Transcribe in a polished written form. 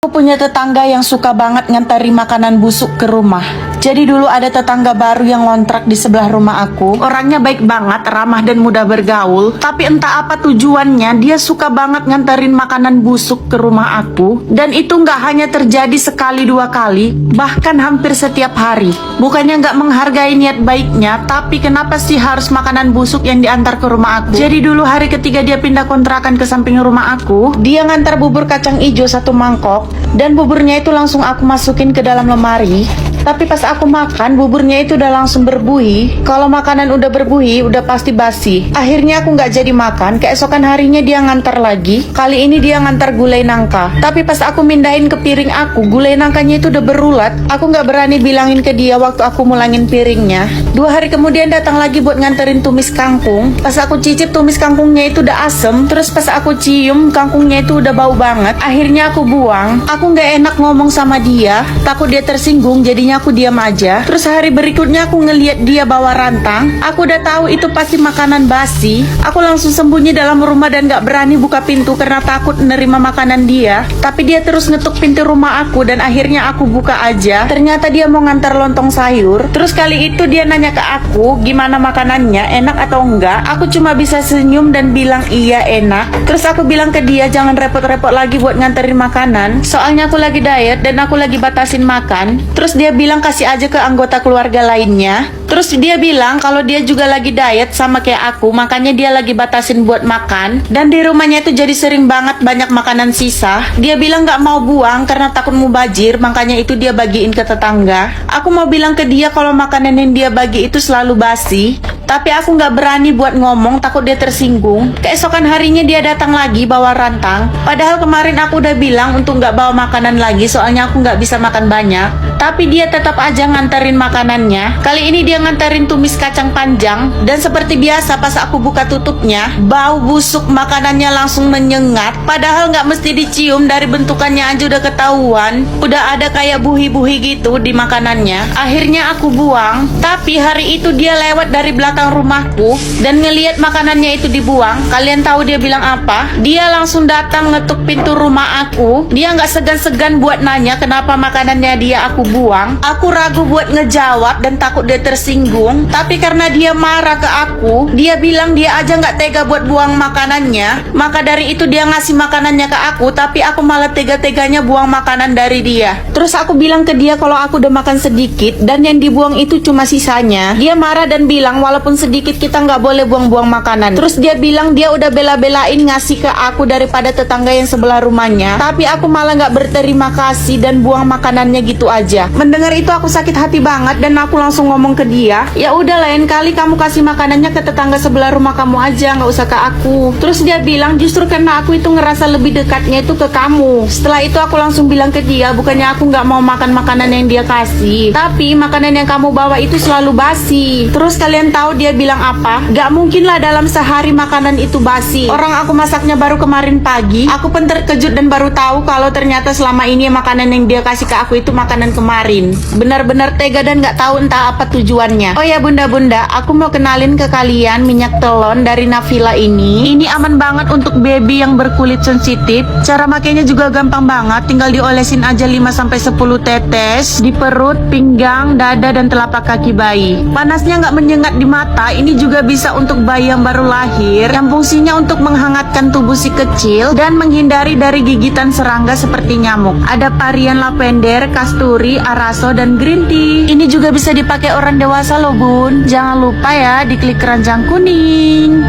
Aku punya tetangga yang suka banget nganterin makanan busuk ke rumah. Jadi dulu ada tetangga baru yang ngontrak di sebelah rumah aku. Orangnya baik banget, ramah dan mudah bergaul. Tapi entah apa tujuannya, dia suka banget nganterin makanan busuk ke rumah aku. Dan itu nggak hanya terjadi sekali dua kali, bahkan hampir setiap hari. Bukannya nggak menghargai niat baiknya, tapi kenapa sih harus makanan busuk yang diantar ke rumah aku? Jadi dulu hari ketiga dia pindah kontrakan ke samping rumah aku, dia ngantar bubur kacang ijo 1 mangkok. Dan buburnya itu langsung aku masukin ke dalam lemari. Tapi pas aku makan, buburnya itu udah langsung berbuih. Kalau makanan udah berbuih, udah pasti basi. Akhirnya aku nggak jadi makan. Keesokan harinya dia ngantar lagi. Kali ini dia ngantar gulai nangka. Tapi pas aku mindahin ke piring aku, gulai nangkanya itu udah berulat. Aku nggak berani bilangin ke dia waktu aku mulangin piringnya. 2 hari kemudian datang lagi buat nganterin tumis kangkung. Pas aku cicip tumis kangkungnya itu udah asem. Terus pas aku cium, kangkungnya itu udah bau banget. Akhirnya aku buang. Aku nggak enak ngomong sama dia, takut dia tersinggung, jadinya aku diam aja. Terus hari berikutnya aku ngeliat dia bawa rantang. Aku udah tahu itu pasti makanan basi. Aku langsung sembunyi dalam rumah dan gak berani buka pintu karena takut menerima makanan dia. Tapi dia terus ngetuk pintu rumah aku dan akhirnya aku buka aja. Ternyata dia mau ngantar lontong sayur. Terus kali itu dia nanya ke aku gimana makanannya, enak atau enggak. Aku cuma bisa senyum dan bilang iya enak. Terus aku bilang ke dia jangan repot-repot lagi buat nganterin makanan, soalnya aku lagi diet dan aku lagi batasin makan. Terus dia bilang kasih aja ke anggota keluarga lainnya. Terus dia bilang kalau dia juga lagi diet sama kayak aku, makanya dia lagi batasin buat makan. Dan di rumahnya itu jadi sering banget banyak makanan sisa. Dia bilang gak mau buang karena takut mubazir, makanya itu dia bagiin ke tetangga. Aku mau bilang ke dia kalau makanan yang dia bagi itu selalu basi, tapi aku gak berani buat ngomong, takut dia tersinggung. Keesokan harinya dia datang lagi bawa rantang. Padahal kemarin aku udah bilang untuk gak bawa makanan lagi, soalnya aku gak bisa makan banyak. Tapi dia tetap aja nganterin makanannya. Kali ini dia nganterin tumis kacang panjang. Dan seperti biasa pas aku buka tutupnya, bau busuk makanannya langsung menyengat. Padahal gak mesti dicium, dari bentukannya aja udah ketahuan. Udah ada kayak buih-buih gitu di makanannya. Akhirnya aku buang. Tapi hari itu dia lewat dari belakang rumahku dan ngelihat makanannya itu dibuang. Kalian tahu dia bilang apa? Dia langsung datang ngetuk pintu rumah aku. Dia nggak segan-segan buat nanya kenapa makanannya dia aku buang. Aku ragu buat ngejawab dan takut dia tersinggung. Tapi karena dia marah ke aku, dia bilang dia aja nggak tega buat buang makanannya. Maka dari itu dia ngasih makanannya ke aku, tapi aku malah tega-teganya buang makanan dari dia. Terus aku bilang ke dia kalau aku udah makan sedikit dan yang dibuang itu cuma sisanya. Dia marah dan bilang walaupun sedikit kita nggak boleh buang-buang makanan. Terus dia bilang dia udah bela-belain ngasih ke aku daripada tetangga yang sebelah rumahnya, tapi aku malah nggak berterima kasih dan buang makanannya gitu aja. Mendengar itu aku sakit hati banget dan aku langsung ngomong ke dia, ya udah lain kali kamu kasih makanannya ke tetangga sebelah rumah kamu aja, nggak usah ke aku. Terus dia bilang justru karena aku itu ngerasa lebih dekatnya itu ke kamu. Setelah itu aku langsung bilang ke dia bukannya aku nggak mau makan makanan yang dia kasih, tapi makanan yang kamu bawa itu selalu basi. Terus kalian tahu dia bilang apa? Gak mungkin lah dalam sehari makanan itu basi. Orang aku masaknya baru kemarin pagi. Aku pun terkejut dan baru tahu kalau ternyata selama ini makanan yang dia kasih ke aku itu makanan kemarin. Benar-benar tega dan gak tahu entah apa tujuannya. Oh ya bunda-bunda, aku mau kenalin ke kalian minyak telon dari Nafila ini. Ini aman banget untuk baby yang berkulit sensitif. Cara makainya juga gampang banget. Tinggal diolesin aja 5-10 tetes di perut, pinggang, dada, dan telapak kaki bayi. Panasnya nggak menyengat di mata. Ini juga bisa untuk bayi yang baru lahir, yang fungsinya untuk menghangatkan tubuh si kecil dan menghindari dari gigitan serangga seperti nyamuk. Ada varian lavender, kasturi, araso, dan green tea. Ini juga bisa dipakai orang dewasa loh bun. Jangan lupa ya diklik keranjang kuning.